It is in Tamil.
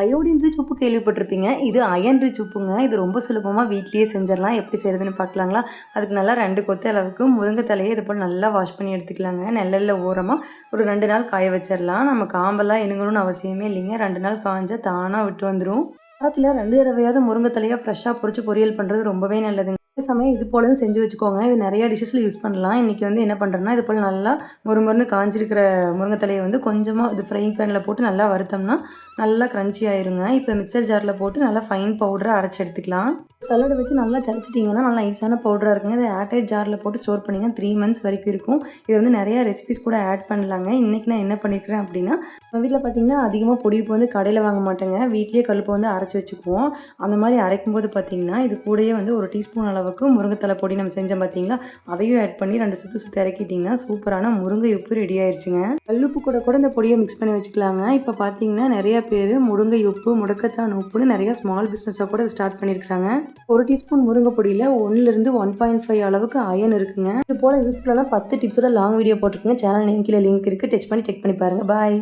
அயோடின் ரிச் உப்பு கேள்விப்பட்டிருப்பீங்க. இது அயன் ரிச் உப்புங்க. இது ரொம்ப சுலபமாக வீட்லேயே செஞ்சிடலாம். எப்படி செய்கிறதுன்னு பார்க்கலாங்களா? அதுக்கு நல்லா 2 கொத்து அளவுக்கு முருங்கை தலையை இது போல் நல்லா வாஷ் பண்ணி எடுத்துக்கலாங்க. நிழல்ல ஓரமாக ஒரு 2 நாள் காய வச்சிடலாம். நம்ம காம்பெல்லாம் இணுங்கணும்னு அவசியமே இல்லைங்க. 2 நாள் காஞ்சா தானாக விட்டு வந்துடும். வாரத்தில் 2 தடவையாவது முருங்கை தலையாக ஃப்ரெஷ்ஷாக பொரிச்சு பொரியல் பண்ணுறது ரொம்பவே நல்லதுங்க. அதே சமயம் இது போலவும் செஞ்சு வச்சுக்கோங்க. இது நிறையா டிஷ்ஷஸில் யூஸ் பண்ணலாம். இன்றைக்கி என்ன பண்ணுறேன்னா, இது போல் நல்லா மொறுமொறுன்னு காஞ்சிருக்கிற முருங்கை தலையை கொஞ்சமாக இது ஃப்ரைங் பேனில் போட்டு நல்லா வறுத்தோம்னா நல்லா க்ரன்ச்சி ஆயிருங்க. இப்போ மிக்சர் ஜாரில் போட்டு நல்லா ஃபைன் பவுடராக அரைச்சி எடுத்துக்கலாம். சலாடு வச்சு நல்லா சளிச்சிட்டிங்கன்னா நல்லா ஈஸியான பவுடராக இருக்குங்க. இதை ஏர்டைட் ஜாரில் போட்டு ஸ்டோர் பண்ணிங்கன்னா 3 மந்த்ஸ் வரைக்கும் இருக்கும். இது நிறையா ரெசிபிஸ் கூட ஆட் பண்ணலாங்க. இன்றைக்கி நான் என்ன பண்ணியிருக்கிறேன் அப்படின்னா, நம்ம வீட்டில் பார்த்திங்கன்னா அதிகமாக பொடிப்பு கடையில் வாங்க மாட்டேங்க. வீட்லேயே கல்லுப்பு அரைச்சி வச்சுக்குவோம். அந்த மாதிரி அரைக்கும்போது பார்த்திங்கன்னா இது கூடயே 1 டீஸ்பூன் அளவுக்கு முருங்கைத்தலை பொடி நம்ம செஞ்சோம் பார்த்தீங்களா, அதையும் ஆட் பண்ணி 2 சுற்று இறக்கிட்டிங்கன்னா சூப்பரான முருங்கை உப்பு ரெடி ஆயிடுச்சுங்க. கல்லுப்பு கூட இந்த பொடியை மிக்ஸ் பண்ணி வச்சுக்கலாங்க. இப்போ பார்த்தீங்கன்னா நிறைய பேர் முருங்கை உப்பு, முடக்கத்தான் உப்புன்னு நிறைய ஸ்மால் பிஸ்னஸாக கூட ஸ்டார்ட் பண்ணியிருக்கிறாங்க. 1 டீஸ்பூன் முருங்கை பொடியில் 1 - 1.5 அளவுக்கு அயன் இருக்குங்க. இது போல் யூஸ்ஃபுல்லான 10 டிப்ஸோட லாங் வீடியோ போட்டிருக்குங்க. சேனல் நேம் கீழே லிங்க் இருக்குது. டச் பண்ணி செக் பண்ணி பாருங்கள். பாய்.